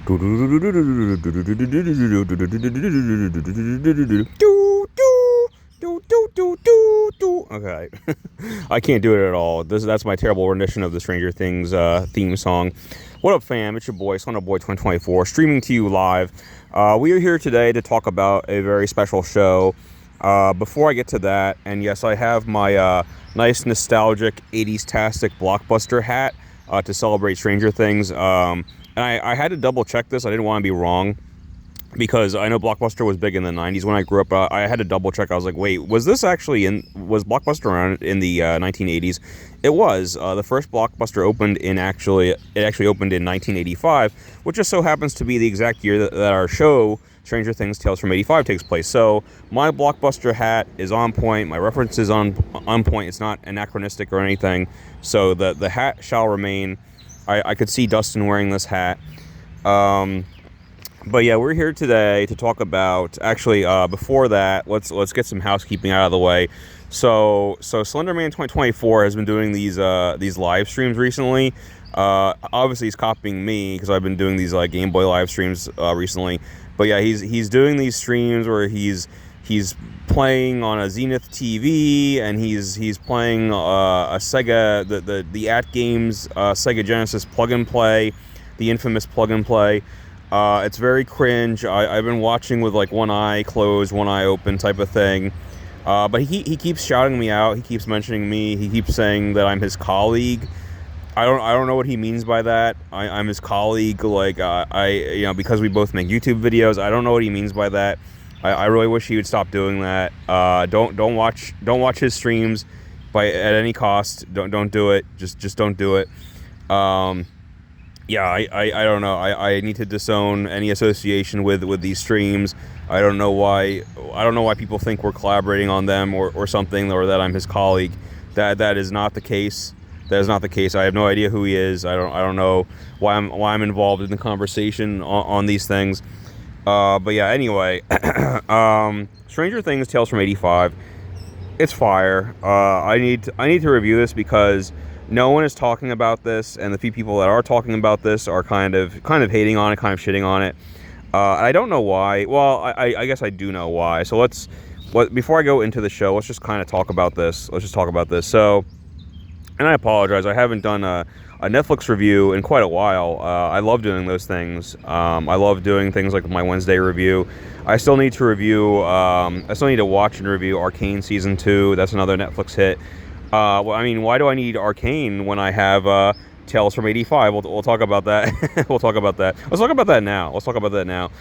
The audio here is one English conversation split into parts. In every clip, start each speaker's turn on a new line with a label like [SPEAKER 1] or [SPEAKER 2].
[SPEAKER 1] Okay. I can't do it at all. That's my terrible rendition of the Stranger Things theme song. What up, fam? It's your boy, Son of Boy 2024, streaming to you live. We are here today to talk about a very special show. Before I get to that, and yes, I have my nice nostalgic 80s-tastic blockbuster hat to celebrate Stranger Things. And I had to double check this. I didn't want to be wrong, because I know Blockbuster was big in the 90s when I grew up. I had to double check. I was like, wait, was Blockbuster around in the 1980s? It was. The first Blockbuster opened it actually opened in 1985, which just so happens to be the exact year that our show, Stranger Things Tales from 85, takes place. So my Blockbuster hat is on point. My reference is on point. It's not anachronistic or anything. So the hat shall remain. I could see Dustin wearing this hat. But yeah, we're here today to talk about, actually, before that, let's get some housekeeping out of the way. So Slenderman 2024 has been doing these live streams recently. Obviously he's copying me, because I've been doing these Game Boy live streams recently. But yeah, he's doing these streams where he's playing on a Zenith TV, and he's playing a Sega, the At Games Sega Genesis plug and play, the infamous plug and play. It's very cringe. I've been watching with one eye closed, one eye open type of thing. But he keeps shouting me out. He keeps mentioning me. He keeps saying that I'm his colleague. I don't know what he means by that. I'm his colleague. Because we both make YouTube videos. I don't know what he means by that. I really wish he would stop doing that. Don't watch his streams at any cost. Don't do it. Just don't do it. Yeah, I don't know. I need to disown any association with these streams. I don't know why people think we're collaborating on them or something, or that I'm his colleague. That is not the case. That is not the case. I have no idea who he is. I don't know why I'm involved in the conversation on these things. But yeah, anyway, Stranger Things Tales from 85. It's fire. I need to review this because no one is talking about this, and the few people that are talking about this are kind of hating on it, kind of shitting on it. I don't know why. Well, I guess I do know why. So before I go into the show, let's just kind of talk about this. Let's just talk about this. So, and I apologize, I haven't done a Netflix review in quite a while. I love doing those things. I love doing things like my Wednesday review. I still need to watch and review Arcane Season 2. That's another Netflix hit. Why do I need Arcane when I have Tales from 85? We'll talk about that. We'll talk about that. Let's talk about that now.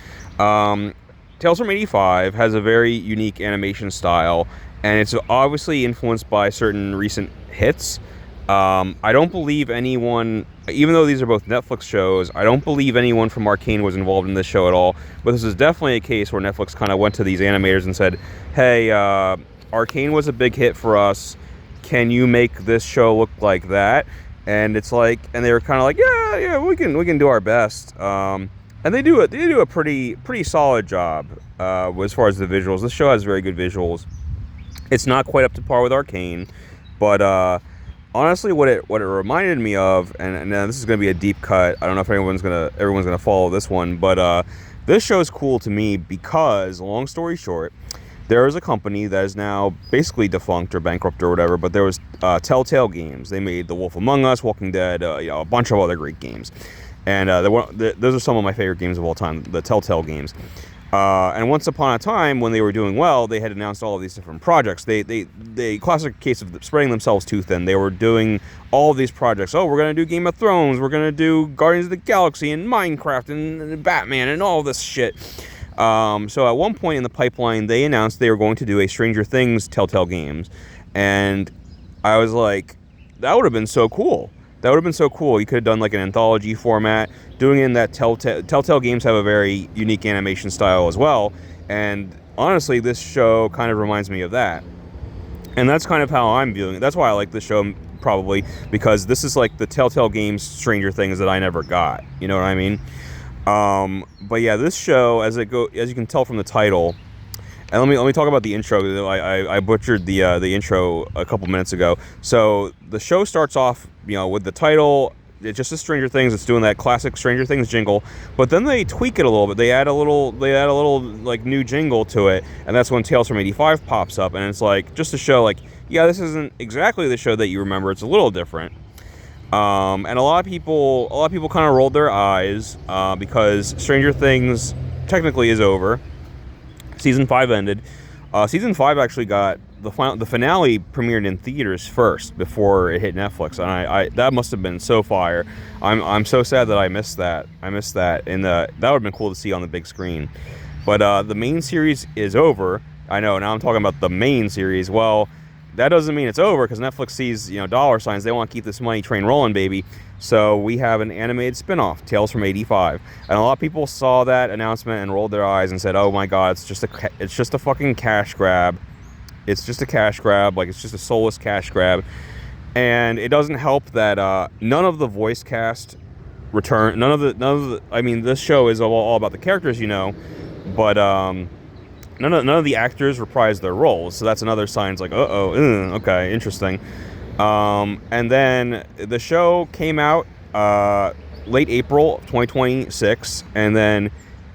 [SPEAKER 1] Tales from 85 has a very unique animation style, and it's obviously influenced by certain recent hits. I don't believe anyone, even though these are both Netflix shows, I don't believe anyone from Arcane was involved in this show at all. But this is definitely a case where Netflix kind of went to these animators and said, hey, Arcane was a big hit for us. Can you make this show look like that? And it's like, and they were kind of like, yeah, we can do our best. And they do a pretty solid job as far as the visuals. This show has very good visuals. It's not quite up to par with Arcane, but honestly, what it reminded me of, and this is going to be a deep cut. I don't know if everyone's gonna follow this one, but this show is cool to me because, long story short, there is a company that is now basically defunct or bankrupt or whatever, but there was Telltale Games. They made The Wolf Among Us, Walking Dead, a bunch of other great games. And those are some of my favorite games of all time, the Telltale games. And once upon a time, when they were doing well, they had announced all of these different projects. They classic case of spreading themselves too thin. They were doing all of these projects. Oh, we're going to do Game of Thrones. We're going to do Guardians of the Galaxy and Minecraft and Batman and all this shit. So at one point in the pipeline, they announced they were going to do a Stranger Things Telltale Games. And I was like, that would have been so cool. That would have been so cool. You could have done like an anthology format. Doing it in that Telltale Games have a very unique animation style as well. And honestly, this show kind of reminds me of that. And that's kind of how I'm viewing it. That's why I like this show, probably, because this is like the Telltale Games Stranger Things that I never got. You know what I mean? But yeah, this show, as you can tell from the title, and let me talk about the intro. I butchered the intro a couple minutes ago. So the show starts off, with the title, It's just a Stranger Things. It's doing that classic Stranger Things jingle, but then they tweak it a little bit. They add a little like new jingle to it, and that's when Tales from '85 pops up, and it's like just to show like, yeah, this isn't exactly the show that you remember. It's a little different. And a lot of people kind of rolled their eyes because Stranger Things technically is over. Season 5 ended. Season 5 actually got the finale premiered in theaters first before it hit Netflix, and I that must have been so fire. I'm so sad that I missed that. And that would have been cool to see on the big screen. But the main series is over. I know, now I'm talking about the main series. Well, that doesn't mean it's over, because Netflix sees, dollar signs. They want to keep this money train rolling, baby. So we have an animated spinoff, Tales from '85, and a lot of people saw that announcement and rolled their eyes and said, "Oh my God, it's just a fucking cash grab. It's just a cash grab. Like, it's just a soulless cash grab." And it doesn't help that none of the voice cast return. None of the. I mean, this show is all about the characters, but none of the actors reprise their roles. So that's another sign. It's like, okay, interesting. And then the show came out late April 2026, and then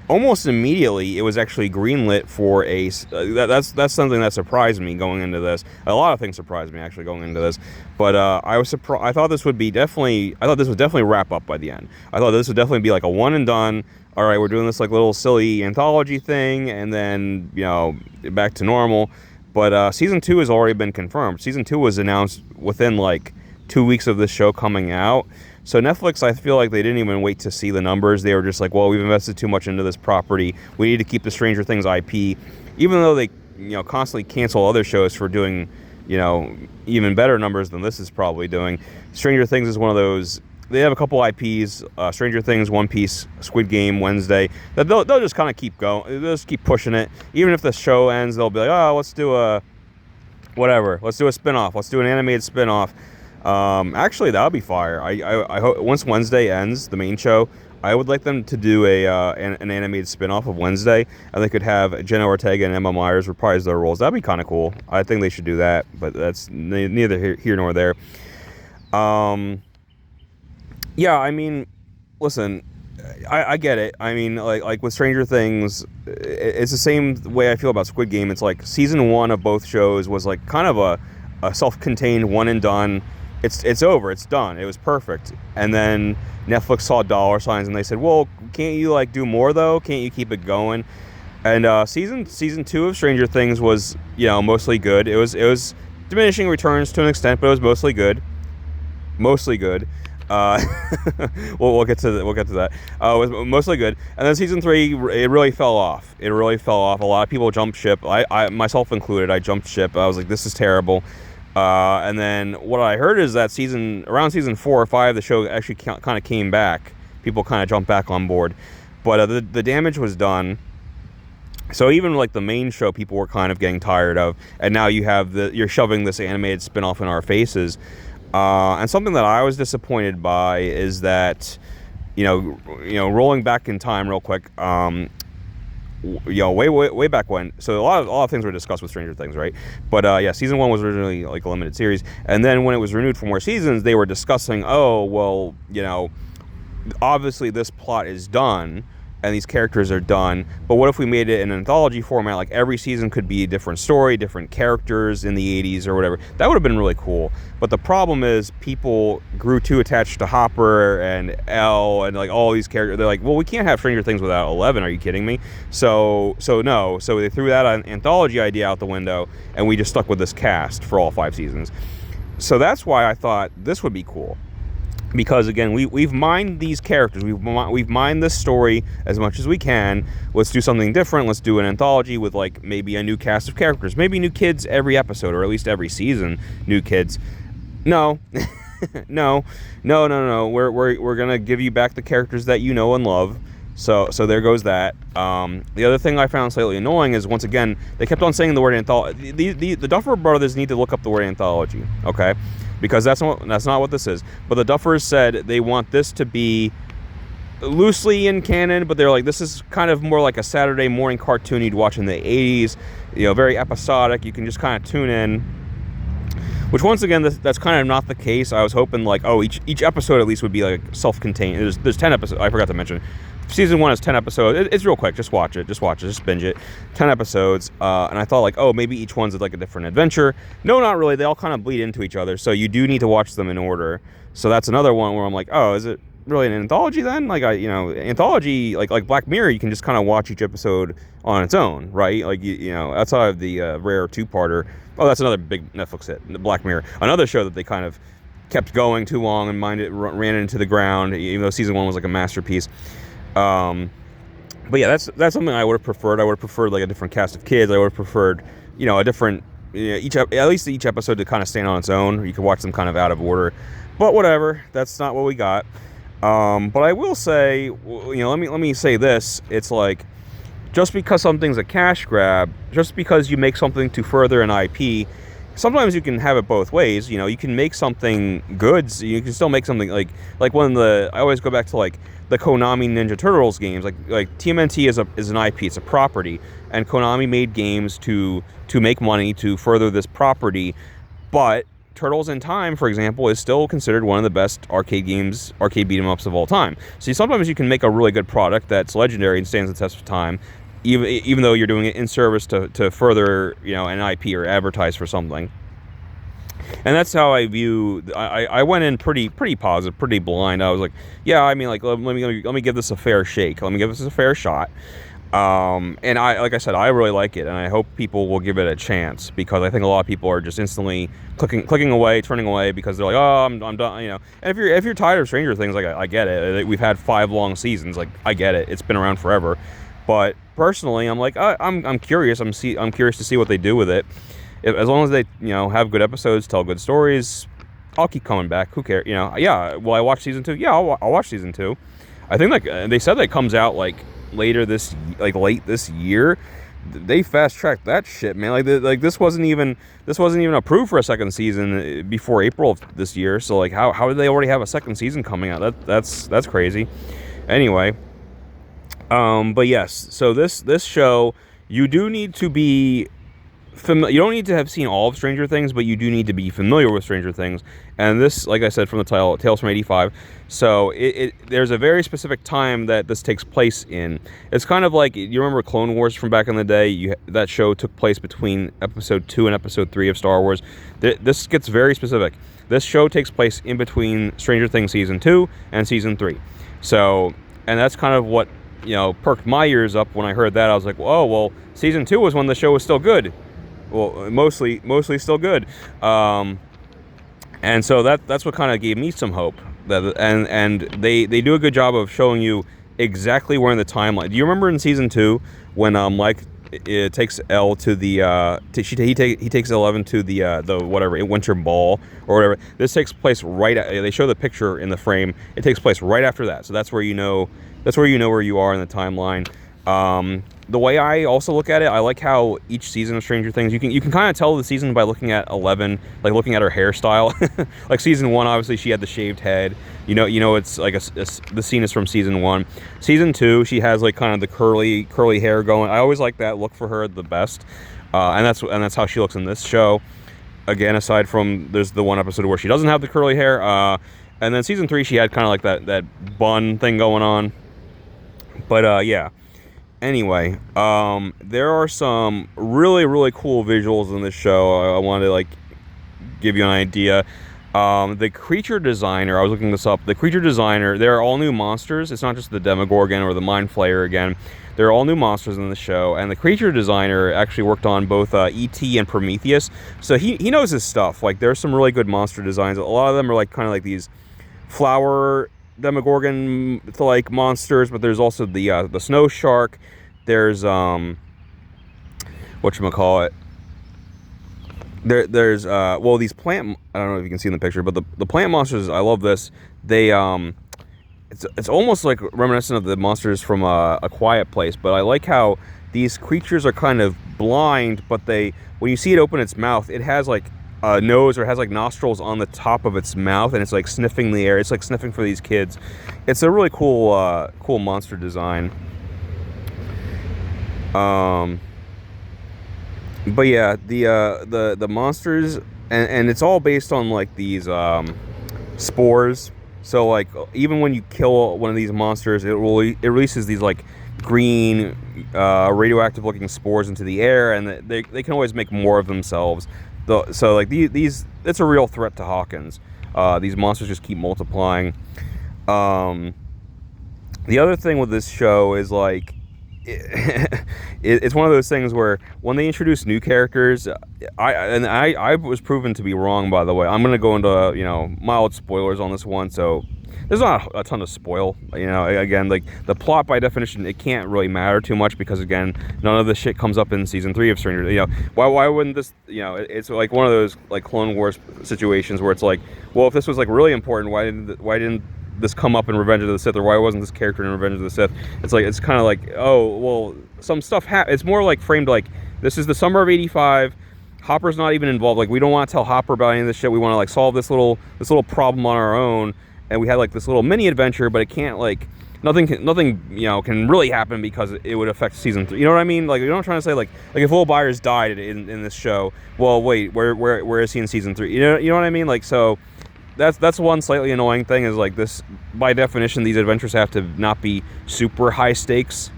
[SPEAKER 1] almost immediately it was actually greenlit for a that's something that surprised me going into this. A lot of things surprised me actually going into this, but I was surprised. I thought this would definitely wrap up by the end. I thought this would definitely be like a one and done. All right, we're doing this like little silly anthology thing, and then back to normal. But season 2 has already been confirmed. Season 2 was announced within like 2 weeks of this show coming out. So Netflix, I feel like they didn't even wait to see the numbers. They were just like, well, we've invested too much into this property. We need to keep the Stranger Things IP. Even though they constantly cancel other shows for doing even better numbers than this is probably doing. Stranger Things is one of those. They have a couple IPs, Stranger Things, One Piece, Squid Game, Wednesday. They'll just kind of keep going. They'll just keep pushing it. Even if the show ends, they'll be like, oh, let's do a spinoff. Let's do an animated spinoff. Actually, that would be fire. I hope once Wednesday ends, the main show, I would like them to do an animated spinoff of Wednesday, and they could have Jenna Ortega and Emma Myers reprise their roles. That'd be kind of cool. I think they should do that, but that's neither here nor there. Yeah, I mean, listen, I get it. I mean, like with Stranger Things, it's the same way I feel about Squid Game. It's like season 1 of both shows was like kind of a self-contained one and done. It's over. It's done. It was perfect. And then Netflix saw dollar signs and they said, well, can't you like do more though? Can't you keep it going? And season 2 of Stranger Things was mostly good. It was diminishing returns to an extent, but it was mostly good. We'll get to that. It was mostly good, and then season 3 it really fell off. A lot of people jumped ship. I myself included. I jumped ship. I was like, this is terrible. And then what I heard is that around season 4 or 5, the show actually kind of came back. People kind of jumped back on board, but the damage was done. So even like the main show, people were kind of getting tired of, and now you're shoving this animated spinoff in our faces. And something that I was disappointed by is that, rolling back in time real quick, way back when. So a lot of things were discussed with Stranger Things, right? But yeah, season 1 was originally like a limited series, and then when it was renewed for more seasons, they were discussing, oh well, obviously this plot is done. And these characters are done, but what if we made it in an anthology format? Like every season could be a different story, different characters in the 80s or whatever. That would have been really cool. But the problem is people grew too attached to Hopper and Elle and like all these characters. They're like, well, we can't have Stranger Things without 11. Are you kidding me? So no. So they threw that anthology idea out the window, and we just stuck with this cast for all 5 seasons. So that's why I thought this would be cool. Because again, we've mined these characters, we've mined this story as much as we can. Let's do something different. Let's do an anthology with like maybe a new cast of characters, maybe new kids every episode, or at least every season, new kids. No, no. We're gonna give you back the characters that you know and love. So there goes that. The other thing I found slightly annoying is, once again, they kept on saying the word anthology. The Duffer Brothers need to look up the word anthology, okay? Because that's not what this is. But the Duffers said they want this to be loosely in canon, but they're like, this is kind of more like a Saturday morning cartoon you'd watch in the 80s, very episodic. You can just kind of tune in. Which once again, that's kind of not the case. I was hoping like, oh, each episode at least would be like self-contained. There's 10 episodes. I forgot to mention, season 1 is 10 episodes. It's real quick. Just watch it. Just binge it. 10 episodes. And I thought like, oh, maybe each one's like a different adventure. No, not really. They all kind of bleed into each other. So you do need to watch them in order. So that's another one where I'm like, oh, is it really an anthology then? Like anthology like Black Mirror, you can just kind of watch each episode on its own, right? Like outside of the rare 2-parter. Oh, that's another big Netflix hit, the Black Mirror. Another show that they kind of kept going too long and ran it into the ground, even though season 1 was like a masterpiece. But yeah, that's something I would have preferred. I would have preferred like a different cast of kids. I would have preferred, a different, at least each episode to kind of stand on its own. You could watch them kind of out of order. But whatever, that's not what we got. But I will say, let me say this. It's like, just because something's a cash grab, just because you make something to further an IP, sometimes you can have it both ways. You can make something good. So you can still make something like when I always go back to like the Konami Ninja Turtles games. Like TMNT is an IP, it's a property, and Konami made games to make money to further this property, but Turtles in Time, for example, is still considered one of the best arcade beat 'em ups of all time. So sometimes you can make a really good product that's legendary and stands the test of time, even though you're doing it in service to further an IP or advertise for something. And that's how I view. I went in pretty positive, pretty blind. I was like, yeah, I mean, like let me give this a fair shake. Let me give this a fair shot. And like I said, I really like it, and I hope people will give it a chance, because I think a lot of people are just instantly clicking away, turning away, because they're like, oh, I'm done, And if you're tired of Stranger Things, like I get it. We've had 5 long seasons, like I get it. It's been around forever, but personally, I'm like, I'm curious. I'm curious to see what they do with it. As long as they have good episodes, tell good stories, I'll keep coming back. Who cares? Yeah. Will I watch season 2? Yeah, I'll watch season 2. I think they said that it comes out like late this year. They fast tracked that shit, man. This wasn't even approved for a second season before April of this year. So like how did they already have a second season coming out? That's crazy. Anyway, but yes, so this show, you do need to be you don't need to have seen all of Stranger Things, but you do need to be familiar with Stranger Things. And this, like I said from the title, Tales from 85. So there's a very specific time that this takes place in. It's kind of like, you remember Clone Wars from back in the day? That show took place between episode 2 and episode 3 of Star Wars. This gets very specific. This show takes place in between Stranger Things season 2 and season 3. So, and that's kind of what perked my ears up when I heard that. I was like, oh well, season 2 was when the show was still good. Well, mostly still good, and so that's what kind of gave me some hope. And they do a good job of showing you exactly where in the timeline. Do you remember in season 2 when Mike takes Elle to the he takes 11 to the whatever winter ball or whatever? This takes place they show the picture in the frame. It takes place right after that, so that's where you know where you are in the timeline. The way I also look at it, I like how each season of Stranger Things, you can kind of tell the season by looking at 11, like looking at her hairstyle. Like season 1, obviously she had the shaved head. It's like the scene is from season 1. Season 2, she has like kind of the curly hair going. I always like that look for her the best, and that's how she looks in this show. Again, aside from there's the one episode where she doesn't have the curly hair, and then season 3 she had kind of like that bun thing going on. But yeah. Anyway, there are some really, really cool visuals in this show. I wanted to give you an idea. The creature designer, I was looking this up. The creature designer, they're all new monsters. It's not just the Demogorgon or the Mind Flayer again. They're all new monsters in the show. And the creature designer actually worked on both E.T. and Prometheus. So he knows his stuff. Like, there's some really good monster designs. A lot of them are kind of like these flower Demogorgon like monsters, but there's also the snow shark. There's whatchamacallit. There's these plant, I don't know if you can see in the picture, but the plant monsters, I love this. They it's almost like reminiscent of the monsters from A Quiet Place, but I like how these creatures are kind of blind, but when you see it open its mouth, it has like a nose, or has like nostrils on the top of its mouth, and it's like sniffing the air. It's like sniffing for these kids. It's a really cool monster design. But yeah, the monsters and it's all based on like these spores. So like even when you kill one of these monsters, it releases these like green radioactive looking spores into the air, and they can always make more of themselves. So like these it's a real threat to Hawkins. These monsters just keep multiplying. The other thing with this show is like it's one of those things where when they introduce new characters, I was proven to be wrong, by the way. I'm gonna go into mild spoilers on this one, so there's not a ton of spoil. Again, like the plot by definition, it can't really matter too much because again, none of this shit comes up in season 3 of Stranger. Why wouldn't this? It's like one of those like Clone Wars situations where it's like, well, if this was like really important, why didn't this come up in Revenge of the Sith, or why wasn't this character in Revenge of the Sith? It's kind of like, oh well, some stuff it's more like framed like this is the summer of '85. Hopper's not even involved. Like we don't want to tell Hopper about any of this shit. We want to like solve this little problem on our own. And we had like this little mini adventure, but it can't like nothing can really happen because it would affect season 3. You know what I mean? Like, you know what I'm trying to say? Like if Will Byers died in this show, well, wait, where is he in season 3? You know what I mean? Like, so that's one slightly annoying thing is like this. By definition, these adventures have to not be super high stakes.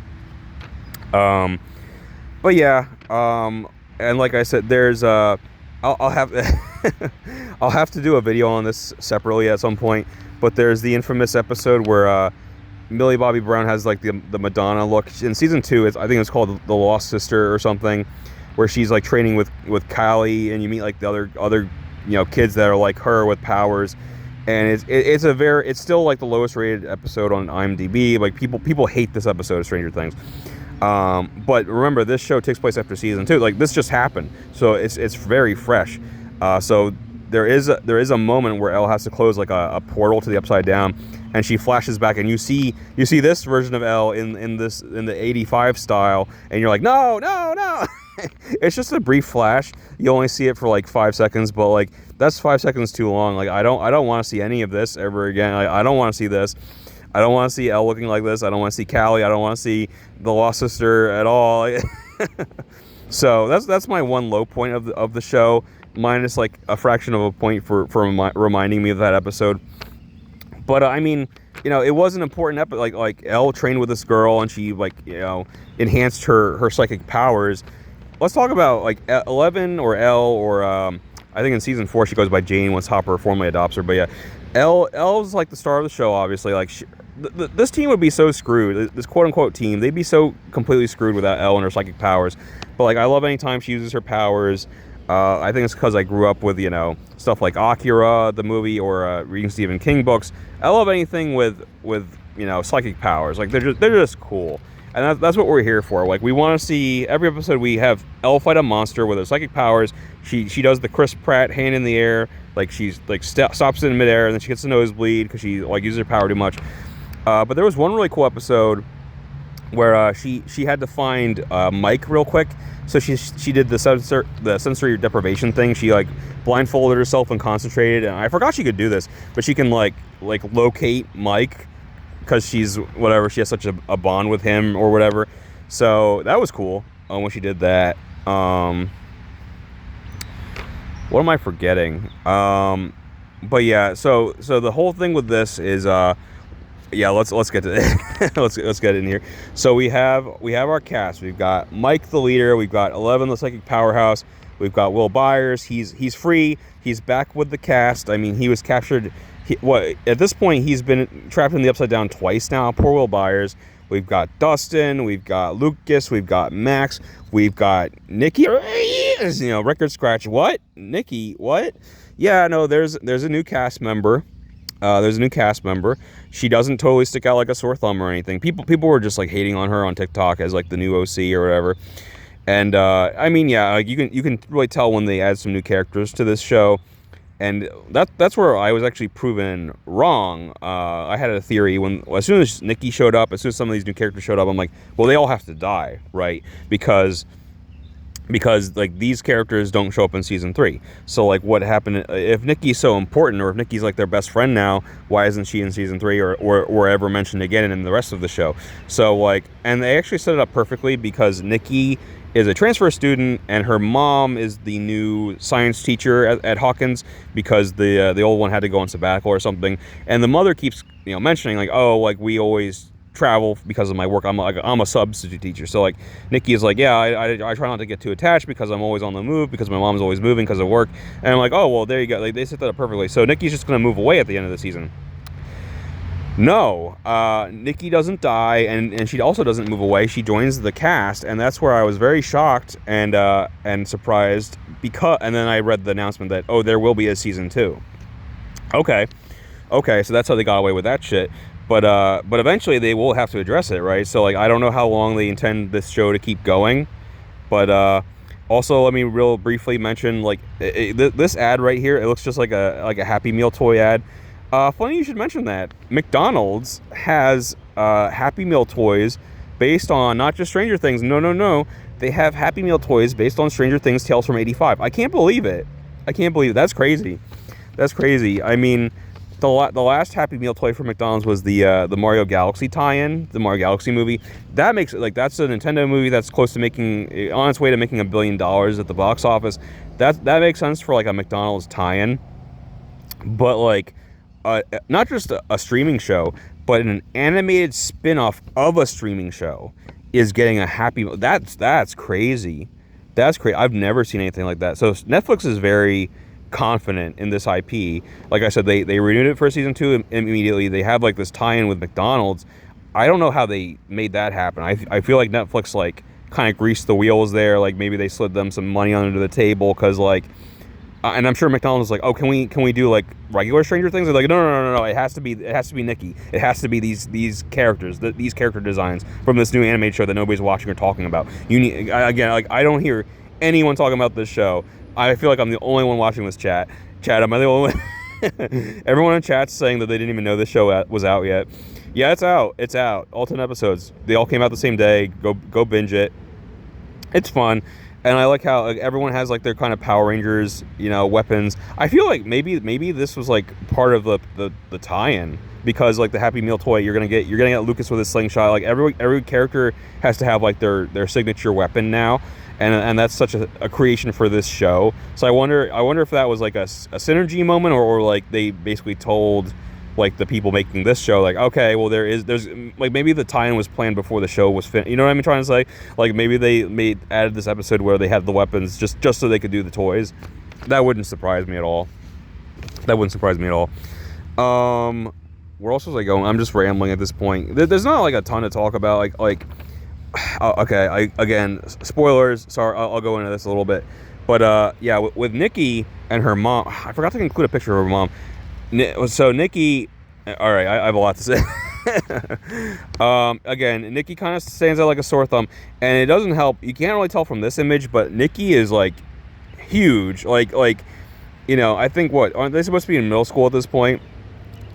[SPEAKER 1] But yeah, and like I said, there's I'll have I'll have to do a video on this separately at some point. But there's the infamous episode where Millie Bobby Brown has like the Madonna look in season 2. I think it's called The Lost Sister or something, where she's like training with Callie, and you meet like the other kids that are like her with powers, and it's still like the lowest rated episode on IMDb. Like people hate this episode of Stranger Things. But remember, this show takes place after season 2. Like this just happened, so it's very fresh. So there is a moment where Elle has to close like a portal to the Upside Down, and she flashes back, and you see this version of Elle in the '85 style, and you're like, no. It's just a brief flash. You only see it for like 5 seconds, but like that's 5 seconds too long. Like I don't want to see any of this ever again. I don't want to see this. I don't want to see Elle looking like this. I don't want to see Callie. I don't want to see the Lost Sister at all. So that's my one low point of the show, minus like a fraction of a point for reminding me of that episode. But I mean, it was an important episode. Like Elle trained with this girl, and she enhanced her psychic powers. Let's talk about like 11 or Elle, or I think in season 4 she goes by Jane once Hopper formally adopts her. But yeah, Elle's like the star of the show, obviously. Like this team would be so screwed. This quote unquote team, they'd be so completely screwed without Elle and her psychic powers. But like I love any time she uses her powers. I think it's because I grew up with stuff like Akira the movie, or reading Stephen King books. I love anything with psychic powers. Like they're just cool. And that's what we're here for. Like we want to see every episode we have Elle fight a monster with her psychic powers. She does the Chris Pratt hand in the air, like she's like stops it in midair, and then she gets a nosebleed because she like uses her power too much. But there was one really cool episode where she had to find Mike real quick. So she did the sensory deprivation thing. She like blindfolded herself and concentrated. And I forgot she could do this, but she can like locate Mike, because she has such a bond with him or whatever. So that was cool when she did that. What am I forgetting? But yeah, so the whole thing with this is let's get to it. let's get in here. So we have our cast. We've got Mike the leader. We've got 11 the psychic powerhouse. We've got Will Byers. He's free. He's back with the cast. I mean, he was captured. At this point, he's been trapped in the Upside Down twice now. Poor Will Byers. We've got Dustin. We've got Lucas. We've got Max. We've got Nikki. Record scratch. What? Nikki? What? Yeah, no. There's a new cast member. She doesn't totally stick out like a sore thumb or anything. People were just like hating on her on TikTok as like the new OC or whatever. And I mean, yeah, like you can really tell when they add some new characters to this show. And that's where I was actually proven wrong. I had a theory as soon as Nikki showed up, as soon as some of these new characters showed up, I'm like, well, they all have to die, right? Because like these characters don't show up in season 3. So like what happened if Nikki's so important, or if Nikki's like their best friend now, why isn't she in season 3 or ever mentioned again in the rest of the show? So like, and they actually set it up perfectly because Nikki is a transfer student, and her mom is the new science teacher at Hawkins because the old one had to go on sabbatical or something. And the mother keeps mentioning like, oh, like we always travel because of my work. I'm a substitute teacher, so like Nikki is like, yeah, I try not to get too attached because I'm always on the move because my mom's always moving because of work. And I'm like, oh well, there you go. Like they set that up perfectly. So Nikki's just gonna move away at the end of the season. No, Nikki doesn't die, and she also doesn't move away. She joins the cast, and that's where I was very shocked and surprised and then I read the announcement that, oh, there will be a season 2. Okay, so that's how they got away with that shit. But eventually they will have to address it, right? So like I don't know how long they intend this show to keep going, but also let me real briefly mention like this ad right here. It looks just like a Happy Meal toy ad. Funny you should mention that. McDonald's has Happy Meal toys based on not just Stranger Things. No. They have Happy Meal toys based on Stranger Things Tales from '85. I can't believe it. That's crazy. I mean, the last Happy Meal toy for McDonald's was the Mario Galaxy tie-in, the Mario Galaxy movie. That makes it like that's a Nintendo movie that's close to making on its way to making $1 billion at the box office. That makes sense for like a McDonald's tie-in, but like. Not just a streaming show, but an animated spin-off of a streaming show is getting a Happy Meal. That's crazy. That's crazy. I've never seen anything like that. So Netflix is very confident in this IP. Like I said, they renewed it for season 2 immediately. They have like this tie-in with McDonald's. I don't know how they made that happen. I feel like Netflix like kind of greased the wheels there. Like maybe they slid them some money under the table because like. And I'm sure McDonald's is like, oh, can we do like regular Stranger Things? They're like, no. It has to be Nikki. It has to be these characters, these character designs from this new animated show that nobody's watching or talking about. Again, like I don't hear anyone talking about this show. I feel like I'm the only one watching this chat. Am I the only one? Everyone in chat's saying that they didn't even know this show was out yet. Yeah, it's out. It's out. All 10 episodes. They all came out the same day. Go binge it. It's fun. And I like how like, everyone has like their kind of Power Rangers, weapons. I feel like maybe this was like part of the tie-in because like the Happy Meal toy you're gonna get Lucas with his slingshot. Like every character has to have like their signature weapon now, and that's such a creation for this show. So I wonder if that was like a synergy moment or like they basically told like the people making this show like, okay, well there's like maybe the tie-in was planned before the show was finished. You know what I'm trying to say? Like maybe they added this episode where they had the weapons just so they could do the toys. That wouldn't surprise me at all. Where else was I going? I'm just rambling at this point. There's not like a ton to talk about. Okay, again, spoilers. Sorry, I'll go into this a little bit. But yeah, with Nikki and her mom, I forgot to include a picture of her mom. So Nikki, all right, I have a lot to say. Again, Nikki kind of stands out like a sore thumb, and it doesn't help. You can't really tell from this image, but Nikki is like huge. Like I think aren't they supposed to be in middle school at this point?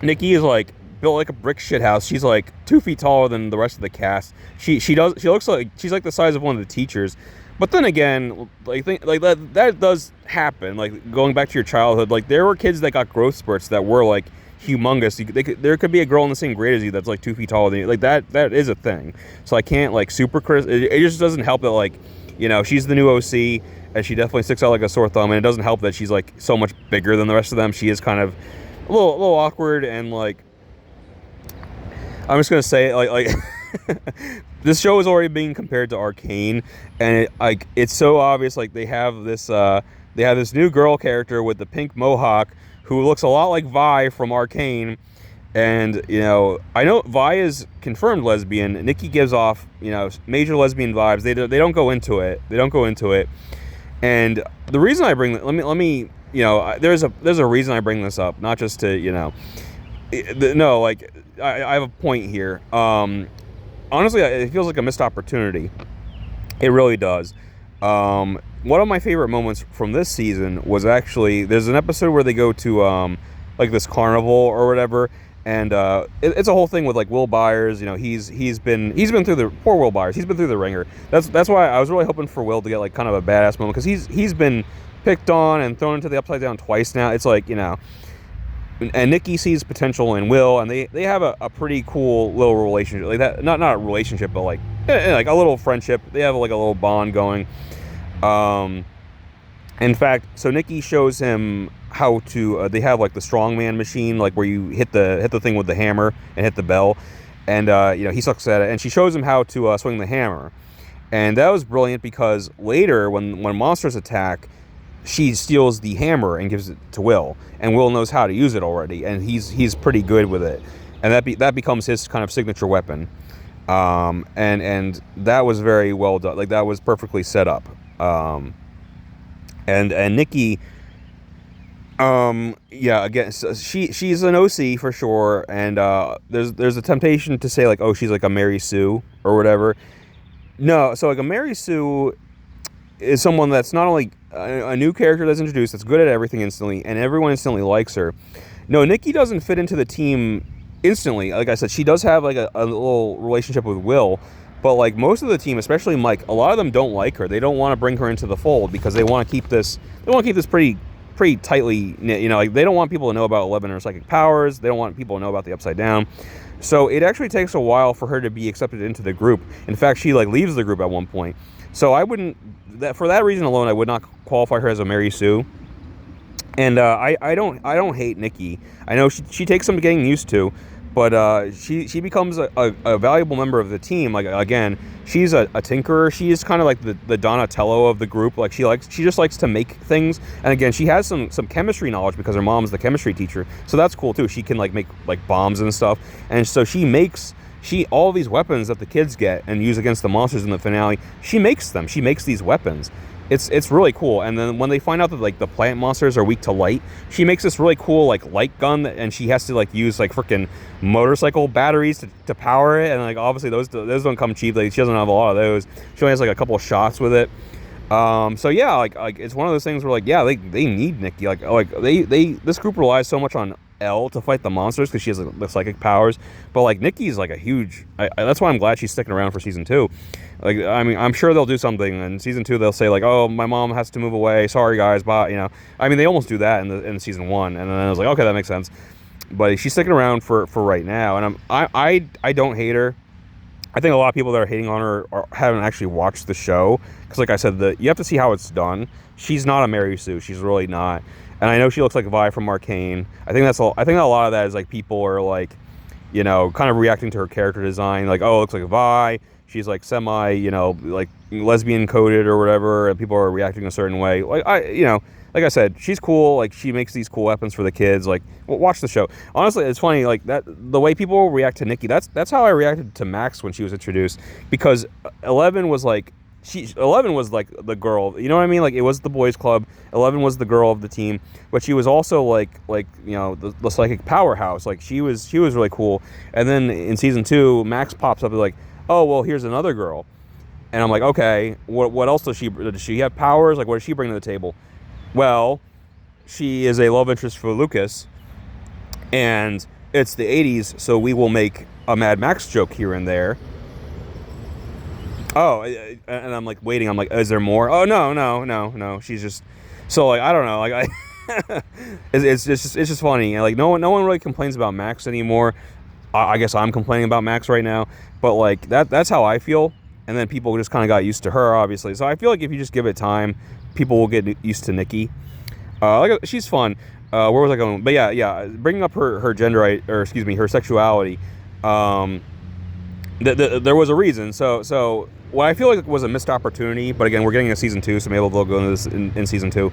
[SPEAKER 1] Nikki is like built like a brick shit house. She's like 2 feet taller than the rest of the cast. She looks like she's like the size of one of the teachers. But then again, like that does happen. Like going back to your childhood, like there were kids that got growth spurts that were like humongous. There could be a girl in the same grade as you that's like 2 feet taller than you. Like that is a thing. So I can't like super it just doesn't help that like she's the new OC and she definitely sticks out like a sore thumb. And it doesn't help that she's like so much bigger than the rest of them. She is kind of a little awkward and like I'm just gonna say like. This show is already being compared to Arcane, and it's so obvious. Like they have this new girl character with the pink mohawk who looks a lot like Vi from Arcane, and I know Vi is confirmed lesbian. Nikki gives off major lesbian vibes. They don't go into it. And the reason I bring let me there's a reason I bring this up, not just to I have a point here. Honestly, it feels like a missed opportunity. It really does. One of my favorite moments from this season was actually there's an episode where they go to like this carnival or whatever, and it's a whole thing with like Will Byers. He's been through the poor Will Byers. He's been through the ringer. That's why I was really hoping for Will to get like kind of a badass moment because he's been picked on and thrown into the upside down twice now. It's like and Nikki sees potential in Will, and they have a pretty cool little relationship, like that. Not a relationship, but like a little friendship. They have like a little bond going. In fact, so Nikki shows him how to. They have like the strongman machine, like where you hit the thing with the hammer and hit the bell, and he sucks at it. And she shows him how to swing the hammer, and that was brilliant because later when monsters attack, she steals the hammer and gives it to Will, and Will knows how to use it already, and he's pretty good with it, and that becomes his kind of signature weapon, and that was very well done. Like that was perfectly set up, and Nikki, again, so she's an OC for sure, and there's a temptation to say like, oh, she's like a Mary Sue or whatever. No, so like a Mary Sue is someone that's not only a new character that's introduced, that's good at everything instantly, and everyone instantly likes her. No, Nikki doesn't fit into the team instantly. Like I said, she does have like a little relationship with Will, but like most of the team, especially Mike, a lot of them don't like her. They don't want to bring her into the fold because they want to keep this. They want to keep this pretty tightly knit. You know, like they don't want people to know about 11 and her psychic powers. They don't want people to know about the Upside Down. So it actually takes a while for her to be accepted into the group. In fact, she like leaves the group at one point. So I wouldn't, for that reason alone, I would not qualify her as a Mary Sue. And I don't hate Nikki. I know she takes some getting used to, but she becomes a valuable member of the team. Like again, she's a tinkerer. She is kind of like the Donatello of the group. Like she just likes to make things. And again, she has some chemistry knowledge because her mom's the chemistry teacher. So that's cool too. She can like make like bombs and stuff. And so she makes all these weapons that the kids get and use against the monsters in the finale. She makes them. She makes these weapons. It's really cool. And then when they find out that like the plant monsters are weak to light, she makes this really cool like light gun, and she has to like use like freaking motorcycle batteries to power it. And like obviously those don't come cheap. Like she doesn't have a lot of those. She only has like a couple of shots with it. So yeah, like it's one of those things where like yeah, they need Nikki. Like they this group relies so much on Elle to fight the monsters because she has like, the psychic powers. But like Nikki's like a huge. That's why I'm glad she's sticking around for season 2. Like I mean, I'm sure they'll do something in season 2. They'll say like, oh, my mom has to move away. Sorry guys, bye. You know, I mean, they almost do that in season 1, and then I was like, okay, that makes sense. But she's sticking around for right now, and I don't hate her. I think a lot of people that are hating on her haven't actually watched the show because, like I said, you have to see how it's done. She's not a Mary Sue. She's really not. And I know she looks like Vi from Arcane. I think a lot of that is like people are like, you know, kind of reacting to her character design. Like, oh, it looks like Vi. She's like semi, you know, like lesbian coded or whatever. And people are reacting a certain way. Like like I said, she's cool. Like she makes these cool weapons for the kids. Like, watch the show. Honestly, it's funny. Like that, the way people react to Nikki. That's how I reacted to Max when she was introduced. Because 11 was like. 11 was like the girl, you know what I mean? Like it was the boys club. 11 was the girl of the team, but she was also like you know the psychic powerhouse. Like she was really cool. And then in season 2, Max pops up like, oh well, here's another girl, and I'm like, okay, what else does she have powers? Like what does she bring to the table? Well, she is a love interest for Lucas, and it's the 80s, so we will make a Mad Max joke here and there. Oh, and I'm like waiting. I'm like, is there more? Oh no. She's just so like I don't know. Like it's just funny. Like no one really complains about Max anymore. I guess I'm complaining about Max right now. But like that's how I feel. And then people just kind of got used to her, obviously. So I feel like if you just give it time, people will get used to Nikki. She's fun. Where was I going? But yeah. Bringing up her gender, or excuse me, her sexuality. There was a reason. So what I feel like was a missed opportunity, but again, we're getting a season 2, so maybe they'll go into this in season 2.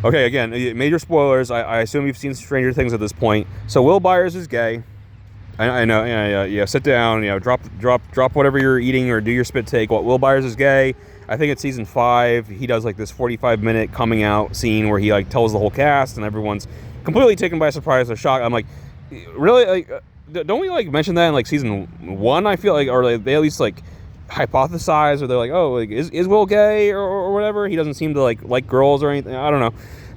[SPEAKER 1] Okay, again, major spoilers. I assume you've seen Stranger Things at this point. So Will Byers is gay. I know. Yeah. Sit down. You know, drop whatever you're eating or do your spit take. Will Byers is gay. I think it's season 5. He does like this 45-minute coming out scene where he like tells the whole cast, and everyone's completely taken by surprise or shock. I'm like, really? Like, don't we like mention that in like season 1? I feel like, or like, they at least like hypothesize, or they're like, oh, like, is Will gay or whatever? He doesn't seem to like girls or anything. I don't know,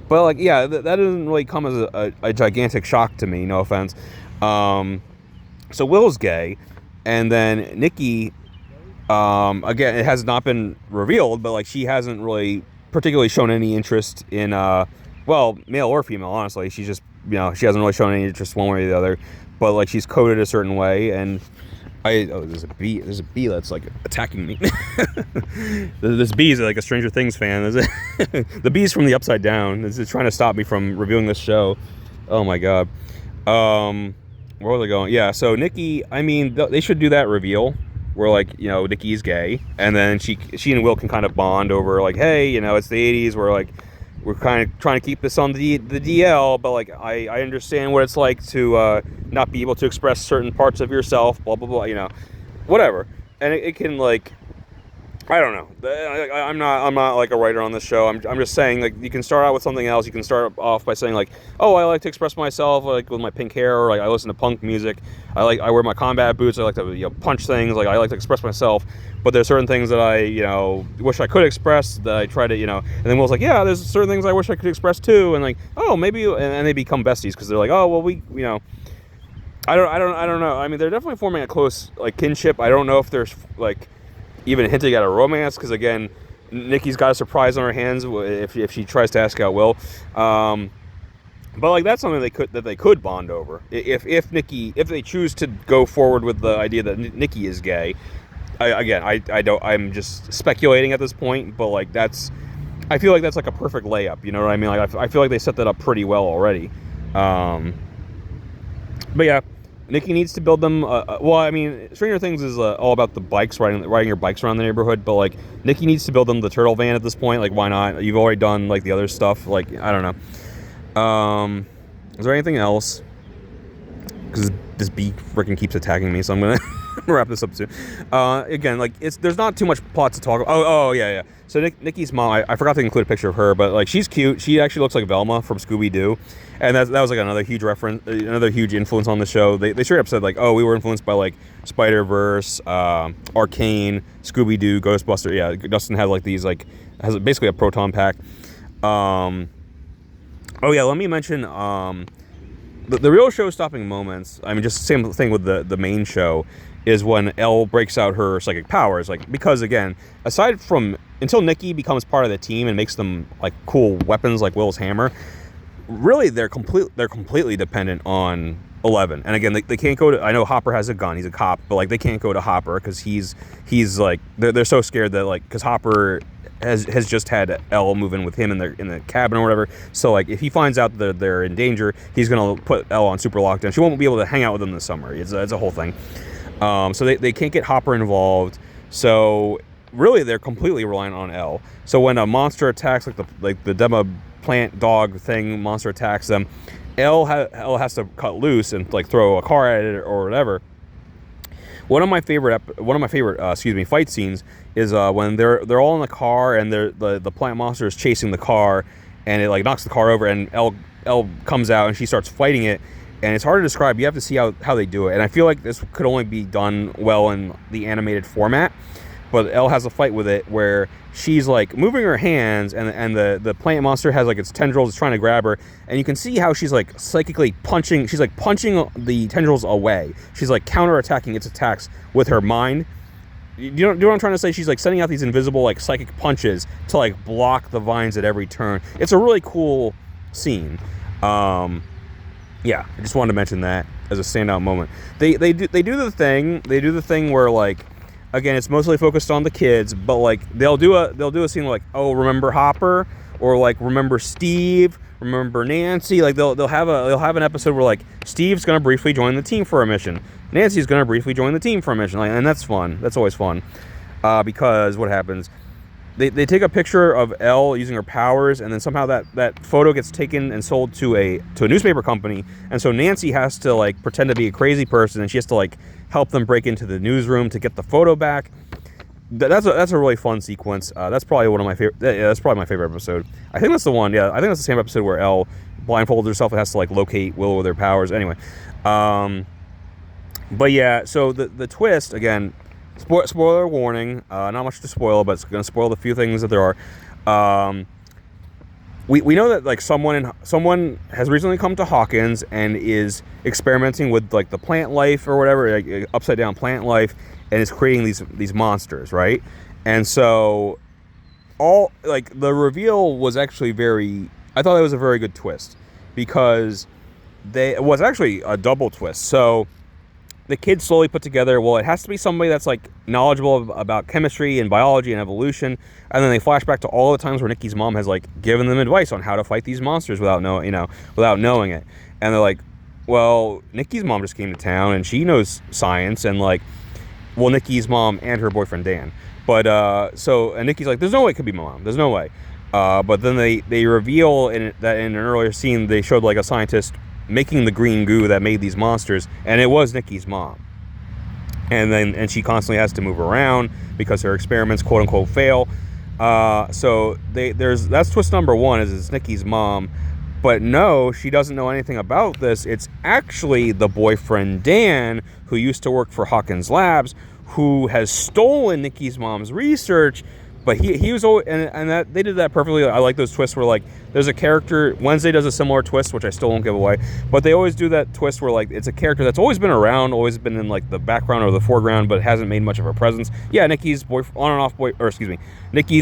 [SPEAKER 1] but like yeah, that doesn't really come as a gigantic shock to me. No offense. So Will's gay, and then Nikki. Again, it has not been revealed, but like she hasn't really particularly shown any interest in well, male or female. Honestly, she's just she hasn't really shown any interest one way or the other, but like she's coded a certain way, and there's a bee. There's a bee that's like attacking me. This bee is like a Stranger Things fan. The bee's from the Upside Down. It's trying to stop me from reviewing this show. Oh my god. Where was I going? Yeah. So Nikki, I mean, they should do that reveal where like Nikki's gay, and then she and Will can kind of bond over like, hey, it's the '80s. We're kind of trying to keep this on the DL, but like I understand what it's like to not be able to express certain parts of yourself, blah blah blah, whatever. And it can like, I don't know. I'm not like a writer on this show. I'm just saying like you can start out with something else. You can start off by saying like, oh, I like to express myself like with my pink hair, or like I listen to punk music. I wear my combat boots. I like to punch things. Like I like to express myself. But there's certain things that I wish I could express that I try to and then Will's like, yeah, there's certain things I wish I could express too, and like, oh, maybe, and they become besties because they're like, oh well, we I don't know. I mean, they're definitely forming a close like kinship. I don't know if there's like even hinting at a romance, because again, Nikki's got a surprise on her hands if she tries to ask out Will. But like that's something they could bond over if they choose to go forward with the idea that Nikki is gay. I'm just speculating at this point, but like I feel like that's like a perfect layup. You know what I mean? Like I feel like they set that up pretty well already. But yeah, Nikki needs to build them. Well, I mean, Stranger Things is all about the bikes, riding your bikes around the neighborhood. But like, Nikki needs to build them the turtle van at this point. Like, why not? You've already done like the other stuff. Like, I don't know. Is there anything else? Because this bee freaking keeps attacking me, so I'm gonna wrap this up soon. Again, like there's not too much plot to talk about. Oh yeah. So Nikki's mom, I forgot to include a picture of her, but like she's cute. She actually looks like Velma from Scooby-Doo, and that was like another huge reference, another huge influence on the show. They straight up said like, oh, we were influenced by like Spider-Verse, Arcane, Scooby-Doo, Ghostbuster. Yeah, Dustin had like these like has basically a proton pack. Oh yeah, let me mention the real show-stopping moments. I mean, just same thing with the main show, is when Elle breaks out her psychic powers. Like, because again, aside from until Nikki becomes part of the team and makes them like cool weapons like Will's hammer, really they're completely dependent on 11. And again, they can't go to. I know Hopper has a gun; he's a cop, but like they can't go to Hopper because he's like they're so scared that like because Hopper has just had Elle move in with him in the cabin or whatever. So like if he finds out that they're in danger, he's gonna put Elle on super lockdown. She won't be able to hang out with them this summer. It's a whole thing. So they can't get Hopper involved. So really they're completely reliant on Elle. So when a monster attacks, like the demo plant dog thing monster attacks them, Elle has to cut loose and like throw a car at it or whatever. One of my favorite fight scenes is when they're all in the car and the plant monster is chasing the car, and it like knocks the car over, and Elle comes out and she starts fighting it, and it's hard to describe. You have to see how they do it, and I feel like this could only be done well in the animated format. But Elle has a fight with it where she's like moving her hands, and the plant monster has like its tendrils trying to grab her, and you can see how she's like psychically punching. She's like punching the tendrils away. She's like counterattacking its attacks with her mind. You know what I'm trying to say? She's like sending out these invisible like psychic punches to like block the vines at every turn. It's a really cool scene. Yeah, I just wanted to mention that as a standout moment. They do the thing where like, again, it's mostly focused on the kids, but like they'll do a scene like, oh, remember Hopper, or like remember Steve, remember Nancy. Like they'll have an episode where like Steve's gonna briefly join the team for a mission, Nancy's gonna briefly join the team for a mission, like, and that's fun. That's always fun, because what happens? They take a picture of Elle using her powers, and then somehow that photo gets taken and sold to a newspaper company, and so Nancy has to like pretend to be a crazy person, and she has to like help them break into the newsroom to get the photo back. That's a really fun sequence. That's probably one of my favorite. Yeah, that's probably my favorite episode. I think that's the one. Yeah, I think that's the same episode where Elle blindfolds herself and has to like locate Will with her powers. Anyway, but yeah. So the twist again. Spoiler warning. Not much to spoil, but it's going to spoil the few things that there are. We know that like someone has recently come to Hawkins and is experimenting with like the plant life or whatever, like upside down plant life, and is creating these monsters, right? And so all like the reveal was actually I thought it was a very good twist, because it was actually a double twist. So the kids slowly put together, well, it has to be somebody that's like knowledgeable about chemistry and biology and evolution, and then they flash back to all the times where Nikki's mom has like given them advice on how to fight these monsters without knowing it. And they're like, well, Nikki's mom just came to town and she knows science, and like, well, Nikki's mom and her boyfriend Dan. But and Nikki's like, there's no way it could be my mom. There's no way. But then they reveal that in an earlier scene they showed like a scientist making the green goo that made these monsters, and it was Nikki's mom. And she constantly has to move around because her experiments quote unquote fail. So that's twist number one, is it's Nikki's mom. But no, she doesn't know anything about this. It's actually the boyfriend Dan, who used to work for Hawkins Labs, who has stolen Nikki's mom's research. But he was always, and that they did that perfectly. I like those twists where like there's a character. Wednesday does a similar twist, which I still won't give away. But they always do that twist where like it's a character that's always been around, always been in like the background or the foreground, but hasn't made much of a presence. Yeah, Nikki's Nikki's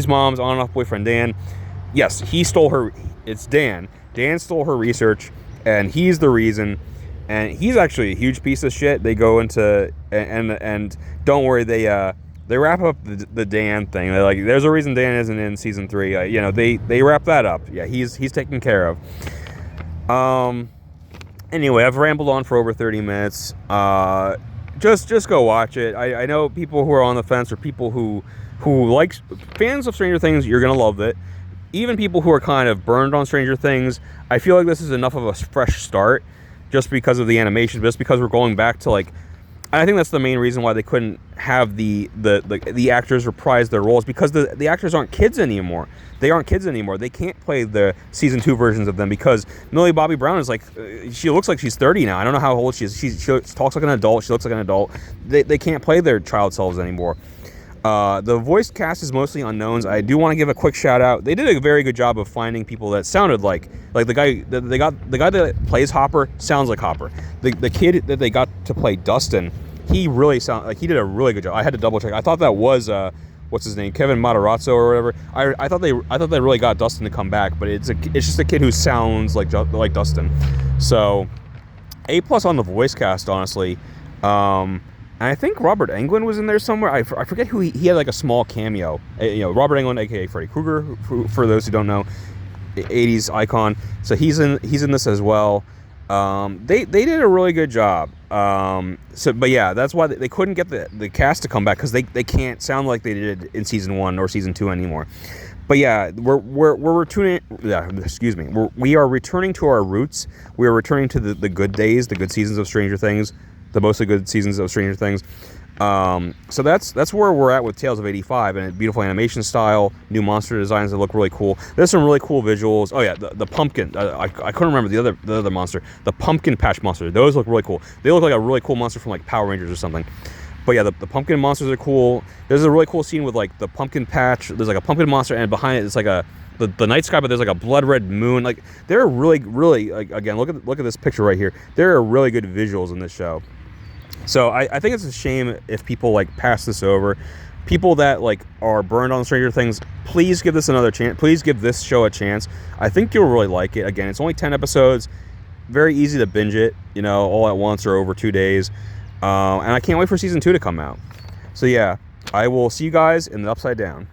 [SPEAKER 1] mom's on and off boyfriend Dan. Yes, he stole her. It's Dan. Dan stole her research, and he's the reason. And he's actually a huge piece of shit. They go into and don't worry, they wrap up the Dan thing. They're like, there's a reason Dan isn't in season 3. They wrap that up. Yeah, he's taken care of. Anyway, I've rambled on for over 30 minutes. Just go watch it. I know people who are on the fence, or people who like fans of Stranger Things. You're gonna love it. Even people who are kind of burned on Stranger Things, I feel like this is enough of a fresh start, just because of the animation, just because we're going back to like. I think that's the main reason why they couldn't have the actors reprise their roles, because the actors aren't kids anymore. They aren't kids anymore. They can't play the season 2 versions of them, because Millie Bobby Brown is like, she looks like she's 30 now. I don't know how old she is. She talks like an adult. She looks like an adult. They can't play their child selves anymore. The voice cast is mostly unknowns. I do want to give a quick shout out. They did a very good job of finding people that sounded like the guy that plays Hopper sounds like Hopper. The kid that they got to play Dustin, he really he did a really good job. I had to double check. I thought that was what's his name, Kevin Matarazzo or whatever. I thought they really got Dustin to come back, but it's just a kid who sounds like Dustin. So A+ on the voice cast, honestly. And I think Robert Englund was in there somewhere. I forget who he had like a small cameo. Robert Englund, aka Freddy Krueger, for those who don't know, 80s icon. So he's in this as well. They did a really good job. But yeah, that's why they couldn't get the cast to come back, because they can't sound like they did in season 1 or season 2 anymore. But yeah, we're returning. Yeah, excuse me. We are returning to our roots. We are returning to the good days, the good seasons of Stranger Things. The mostly good seasons of Stranger Things. So that's where we're at with Tales of 85, and beautiful animation style, new monster designs that look really cool. There's some really cool visuals. Oh yeah, the pumpkin. I couldn't remember the other monster. The pumpkin patch monster. Those look really cool. They look like a really cool monster from like Power Rangers or something. But yeah, the pumpkin monsters are cool. There's a really cool scene with like the pumpkin patch. There's like a pumpkin monster, and behind it it's like the night sky, but there's like a blood red moon. Like, there are really like, again, look at this picture right here. There are really good visuals in this show. So I think it's a shame if people like pass this over. People that like are burned on Stranger Things, please give this another chance. Please give this show a chance. I think you'll really like it. Again, it's only 10 episodes. Very easy to binge it, all at once or over 2 days. And I can't wait for season 2 to come out. So yeah, I will see you guys in the Upside Down.